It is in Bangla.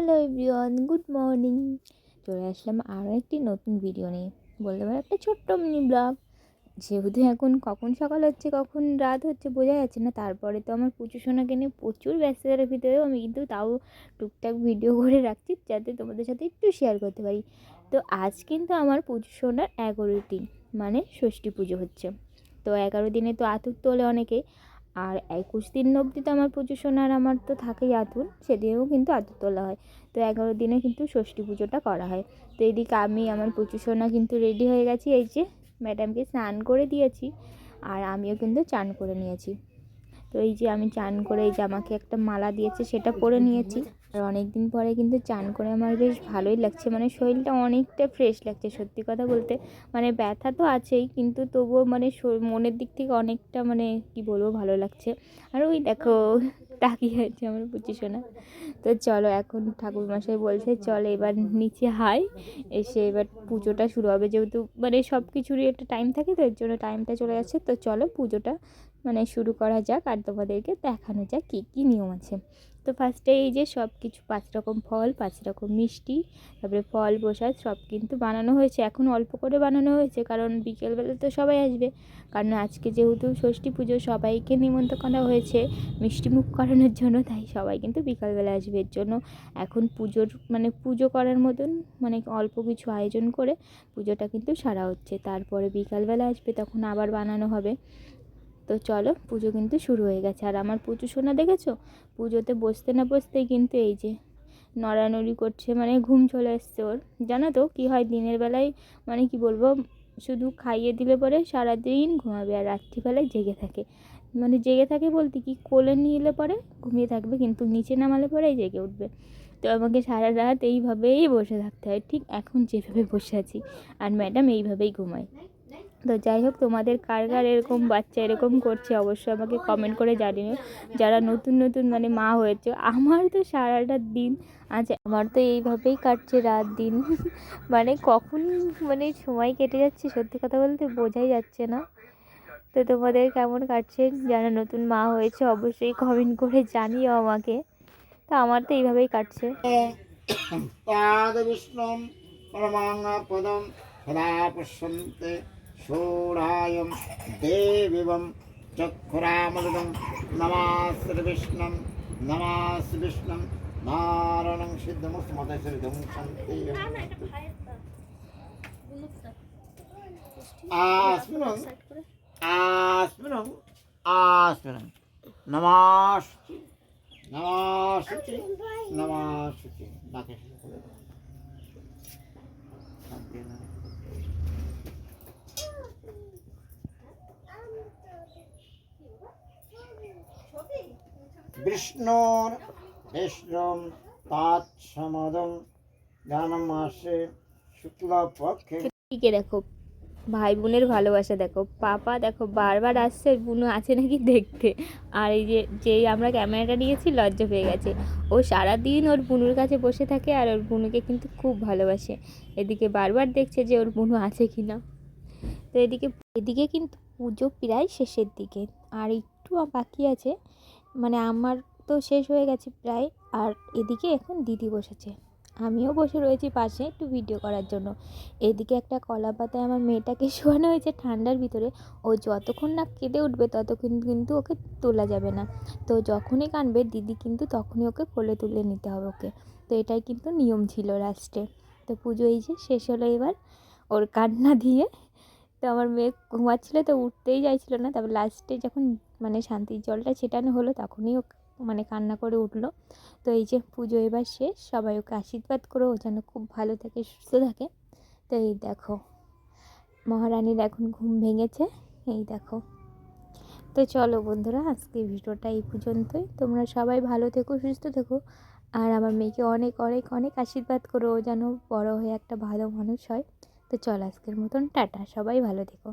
Hello everyone, good morning. চলে আসলাম আরও একটি নতুন ভিডিও নিয়ে, বলতে পারো একটা ছোট্ট মিনি ব্লগ। যেহেতু এখন কখন সকাল হচ্ছে কখন রাত হচ্ছে বোঝা যাচ্ছে না, তারপরে তো আমার পুচু সোনাকে নিয়ে প্রচুর ব্যস্ততার ভিতরেও আমি কিন্তু তাও টুকটাক ভিডিও করে রাখছি যাতে তোমাদের সাথে একটু শেয়ার করতে পারি। তো আজ কিন্তু আমার পুচু সোনার 11 দিন, মানে ষষ্ঠী পুজো হচ্ছে। তো 11 দিনে তো আতুর তোলে অনেকে, আর 21 দিন অবধি তো আমার পুজো সোনার আমার তো থাকেই আতুর, সেদিনেও কিন্তু আতুর তোলা হয়। তো 11 দিনে কিন্তু ষষ্ঠী পুজোটা করা হয়। তো এদিকে আমি আমার পুজো সোনা কিন্তু রেডি হয়ে গেছি, এই যে ম্যাডামকে স্নান করে দিয়েছি আর আমিও কিন্তু চান করে নিয়েছি। তো এই যে আমি চান করে এই যে আমাকে একটা মালা দিয়েছে সেটা পরে নিয়েছি। আর অনেক দিন পরে কিন্তু চান করে আমার বেশ ভালোই লাগছে, মানে শরীরটা অনেকটা ফ্রেশ লাগছে সত্যি কথা বলতে। মানে ব্যথা তো আছেই, কিন্তু তবুও মানে মনের দিক থেকে অনেকটা মানে কি বলবো ভালো লাগছে। আর ওই দেখো তাকিয়ে আছে আমার পুচি সোনা। তো চলো, এখন ঠাকুরমশাই বলছে চলো এবার নিচে হাই, এসে এবার পুজোটা শুরু হবে। যেহেতু মানে সব কিছুরই একটা টাইম থাকে, তো এর জন্য টাইমটা চলে যাচ্ছে। তো চলো পুজোটা মানে শুরু করা যাক আর তোমাদেরকে দেখানো যাক কী কী নিয়ম আছে। তো ফার্স্টে এই যে সব কিছু 5 রকম ফল, 5 রকম মিষ্টি, তারপরে ফল প্রসাদ সব কিন্তু বানানো হয়েছে। এখন অল্প করে বানানো হয়েছে কারণ বিকেলবেলা তো সবাই আসবে, কারণ আজকে যেহেতু ষষ্ঠী পুজো সবাইকে নিমন্ত্রণ করা হয়েছে মিষ্টি মুখ করানোর জন্য, তাই সবাই কিন্তু বিকালবেলা আসবে। এর জন্য এখন পুজোর মানে পুজো করার মতন মানে অল্প কিছু আয়োজন করে পুজোটা কিন্তু সারা হচ্ছে। তারপরে বিকালবেলা আসবে তখন আবার বানানো হবে। তো চলো পুজো কিন্তু শুরু হয়ে গেছে। আর আমার পুজো সোনা দেখেছো, পুজোতে বসতে না বসতেই কিন্তু এই যে নড়ানড়ি করছে, মানে ঘুম চলে এসছে ওর। জানো তো কী হয়, দিনের বেলায় মানে কি বলবো, শুধু খাইয়ে দিলে পরে সারাদিন ঘুমাবে আর রাত্রিবেলায় জেগে থাকে। মানে জেগে থাকে বলতে কি, কোলে নিলে পরে ঘুমিয়ে থাকবে কিন্তু নিচে নামালে পরেই জেগে উঠবে। তো আমাকে সারা রাত এইভাবেই বসে থাকতে হয়, ঠিক এখন যেভাবে বসে আছি। আর ম্যাডাম এইভাবেই ঘুমায়। তো যাই হোক, তোমাদের কার কার এরকম বাচ্চা এরকম করছে অবশ্যই আমাকে কমেন্ট করে জানিও, যারা নতুন নতুন মানে মা হয়েছে। আমার তো সারাটা দিন আজ আমার তো এইভাবেই কাটছে রাত দিন মানে কখন মানে সময় কেটে যাচ্ছে সত্যি কথা বলতে বোঝাই যাচ্ছে না। তো তোমাদের কেমন কাটছে, যারা নতুন মা হয়েছে অবশ্যই কমেন্ট করে জানিও আমাকে। তো আমার তো এইভাবেই কাটছে। পাদবিষ্ণুম পরমাঙ্গপদম সদা পশ্যন্তে ষোড়ায়ম দেবিবম চক্ষুরামৃতম নমাস্তে বিষ্ণুম নমাস্তে বিষ্ণুম নারায়ণং সিদ্ধমুস্মতে সিদ্ধং শান্তি আসমিনং আসমিনং আসমিনং নমাস্তে নমাস্তে নমাস্তে নাকে বিষ্ণুর বিষ্ণুম তাৎসমদং জানম মাসে শুক্লপক্ষে। টিকে দেখো ভাই বোনের ভালোবাসা দেখো, পাপা দেখো বারবার আসছে বুনু আছে নাকি দেখতে। আর এই যে যেই আমরা ক্যামেরাটা নিয়েছি লজ্জা পেয়ে গেছে। ও সারাদিন ওর বুনুর কাছে বসে থাকে আর ওর বুনুকে কিন্তু খুব ভালোবাসে। এদিকে বারবার দেখছে যে ওর বুনু আছে কি না। তো এদিকে এদিকে কিন্তু পুজো প্রায় শেষের দিকে, আর একটু বাকি আছে। মানে আমার তো শেষ হয়ে গেছে প্রায়। আর এদিকে এখন দিদি বসেছে, আমিও বসে রয়েছি পাশে একটু ভিডিও করার জন্য। এদিকে একটা কলা পাতায় আমার মেয়েটাকে শোয়ানো হয়েছে ঠান্ডার ভিতরে। ও যতক্ষণ না কেঁদে উঠবে ততক্ষণ কিন্তু ওকে তোলা যাবে না। তো যখনই কাঁদবে দিদি কিন্তু তখনই ওকে কোলে তুলে নিতে হবে ওকে। তো এটাই কিন্তু নিয়ম ছিল লাস্টে। তো পুজো এই যে শেষ হলো এবার ওর কান্না দিয়ে। তো আমার মেয়ে ঘুমাচ্ছিলো তো উঠতেই চাইছিলো না, তারপর লাস্টে যখন মানে শান্তির জলটা ছেটানো হলো তখনই ও মানে কান্না করে উঠলো। তো এই যে পুজো এবার শেষ, সবাই ওকে আশীর্বাদ করো ও যেন খুব ভালো থাকে সুস্থ থাকে। তো এই দেখো মহারানীর এখন ঘুম ভেঙেছে, এই দেখো। তো চলো বন্ধুরা, আজকে ভিডিওটা এই পর্যন্তই। তোমরা সবাই ভালো থেকো সুস্থ থেকো, আর আমার মেয়েকে অনেক অনেক অনেক আশীর্বাদ করো ও যেন বড় হয়ে একটা ভালো মানুষ হয়। তো চল আজকের মতন টাটা, সবাই ভালো থেকো।